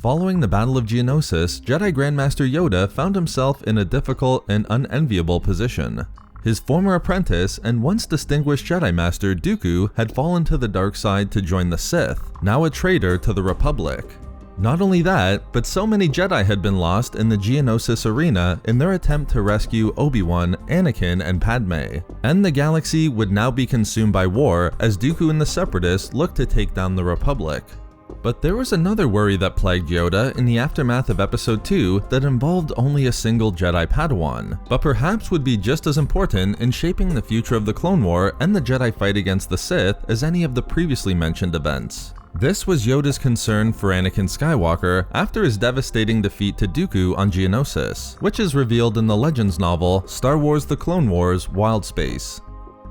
Following the Battle of Geonosis, Jedi Grand Master Yoda found himself in a difficult and unenviable position. His former apprentice and once distinguished Jedi Master Dooku had fallen to the dark side to join the Sith, now a traitor to the Republic. Not only that, but so many Jedi had been lost in the Geonosis arena in their attempt to rescue Obi-Wan, Anakin, and Padme, and the galaxy would now be consumed by war as Dooku and the Separatists looked to take down the Republic. But there was another worry that plagued Yoda in the aftermath of Episode 2 that involved only a single Jedi Padawan, but perhaps would be just as important in shaping the future of the Clone War and the Jedi fight against the Sith as any of the previously mentioned events. This was Yoda's concern for Anakin Skywalker after his devastating defeat to Dooku on Geonosis, which is revealed in the Legends novel Star Wars: The Clone Wars – Wild Space.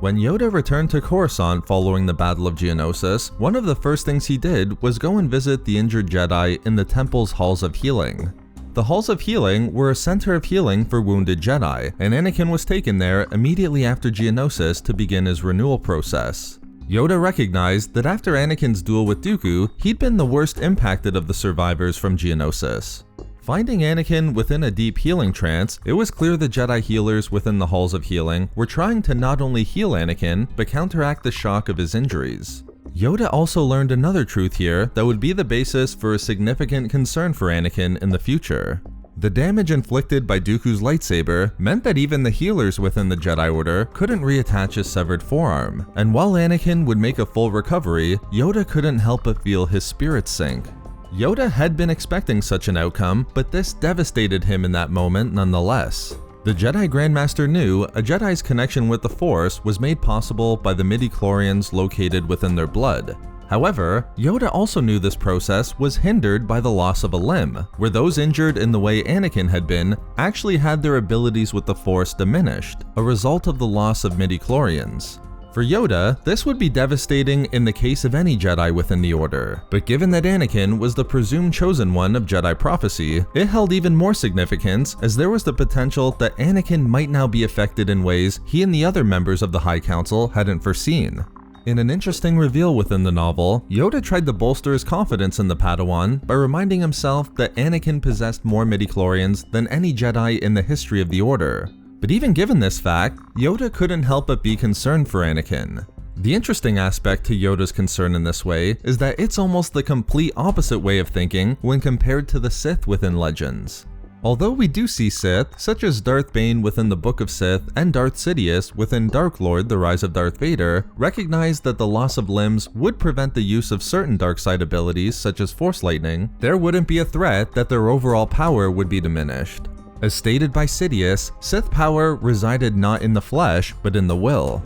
When Yoda returned to Coruscant following the Battle of Geonosis, one of the first things he did was go and visit the injured Jedi in the temple's Halls of Healing. The Halls of Healing were a center of healing for wounded Jedi, and Anakin was taken there immediately after Geonosis to begin his renewal process. Yoda recognized that after Anakin's duel with Dooku, he'd been the worst impacted of the survivors from Geonosis. Finding Anakin within a deep healing trance, it was clear the Jedi healers within the Halls of Healing were trying to not only heal Anakin, but counteract the shock of his injuries. Yoda also learned another truth here that would be the basis for a significant concern for Anakin in the future. The damage inflicted by Dooku's lightsaber meant that even the healers within the Jedi Order couldn't reattach his severed forearm, and while Anakin would make a full recovery, Yoda couldn't help but feel his spirit sink. Yoda had been expecting such an outcome, but this devastated him in that moment nonetheless. The Jedi Grand Master knew a Jedi's connection with the Force was made possible by the midi-chlorians located within their blood. However, Yoda also knew this process was hindered by the loss of a limb, where those injured in the way Anakin had been actually had their abilities with the Force diminished, a result of the loss of midi-chlorians. For Yoda, this would be devastating in the case of any Jedi within the Order, but given that Anakin was the presumed chosen one of Jedi prophecy, it held even more significance as there was the potential that Anakin might now be affected in ways he and the other members of the High Council hadn't foreseen. In an interesting reveal within the novel, Yoda tried to bolster his confidence in the Padawan by reminding himself that Anakin possessed more midi-chlorians than any Jedi in the history of the Order. But even given this fact, Yoda couldn't help but be concerned for Anakin. The interesting aspect to Yoda's concern in this way is that it's almost the complete opposite way of thinking when compared to the Sith within Legends. Although we do see Sith, such as Darth Bane within the Book of Sith and Darth Sidious within Dark Lord: The Rise of Darth Vader, recognize that the loss of limbs would prevent the use of certain dark side abilities such as Force Lightning, there wouldn't be a threat that their overall power would be diminished. As stated by Sidious, Sith power resided not in the flesh, but in the will.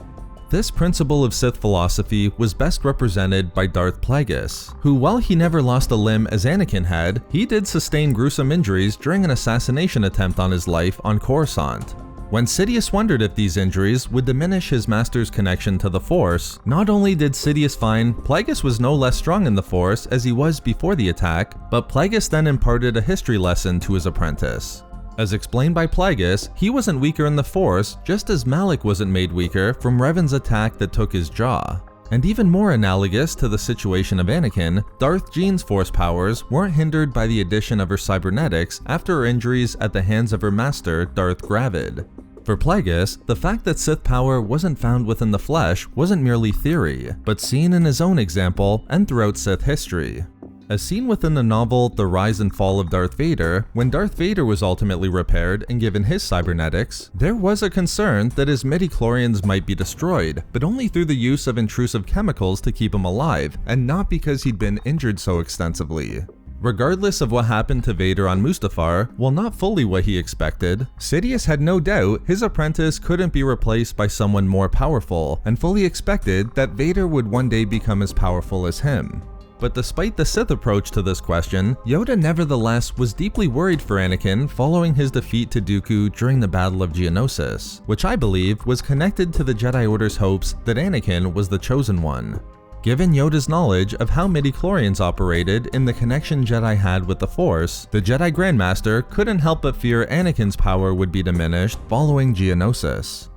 This principle of Sith philosophy was best represented by Darth Plagueis, who, while he never lost a limb as Anakin had, he did sustain gruesome injuries during an assassination attempt on his life on Coruscant. When Sidious wondered if these injuries would diminish his master's connection to the Force, not only did Sidious find Plagueis was no less strong in the Force as he was before the attack, but Plagueis then imparted a history lesson to his apprentice. As explained by Plagueis, he wasn't weaker in the Force, just as Malak wasn't made weaker from Revan's attack that took his jaw. And even more analogous to the situation of Anakin, Darth Jean's Force powers weren't hindered by the addition of her cybernetics after her injuries at the hands of her master, Darth Gravid. For Plagueis, the fact that Sith power wasn't found within the flesh wasn't merely theory, but seen in his own example and throughout Sith history. As seen within the novel The Rise and Fall of Darth Vader, when Darth Vader was ultimately repaired and given his cybernetics, there was a concern that his midi-chlorians might be destroyed, but only through the use of intrusive chemicals to keep him alive, and not because he'd been injured so extensively. Regardless of what happened to Vader on Mustafar, while not fully what he expected, Sidious had no doubt his apprentice couldn't be replaced by someone more powerful, and fully expected that Vader would one day become as powerful as him. But despite the Sith approach to this question, Yoda nevertheless was deeply worried for Anakin following his defeat to Dooku during the Battle of Geonosis, which I believe was connected to the Jedi Order's hopes that Anakin was the chosen one. Given Yoda's knowledge of how midi-chlorians operated in the connection Jedi had with the Force, the Jedi Grand Master couldn't help but fear Anakin's power would be diminished following Geonosis.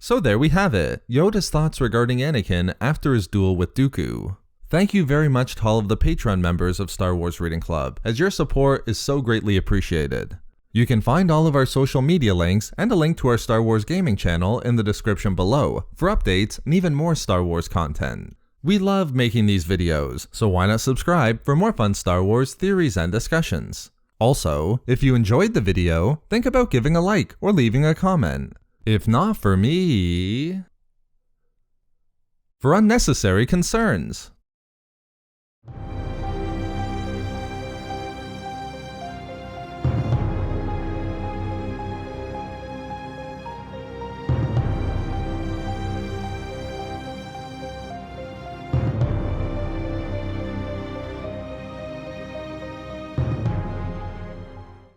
So there we have it, Yoda's thoughts regarding Anakin after his duel with Dooku. Thank you very much to all of the Patreon members of Star Wars Reading Club, as your support is so greatly appreciated. You can find all of our social media links and a link to our Star Wars gaming channel in the description below for updates and even more Star Wars content. We love making these videos, so why not subscribe for more fun Star Wars theories and discussions. Also, if you enjoyed the video, think about giving a like or leaving a comment. If not for me, for unnecessary concerns.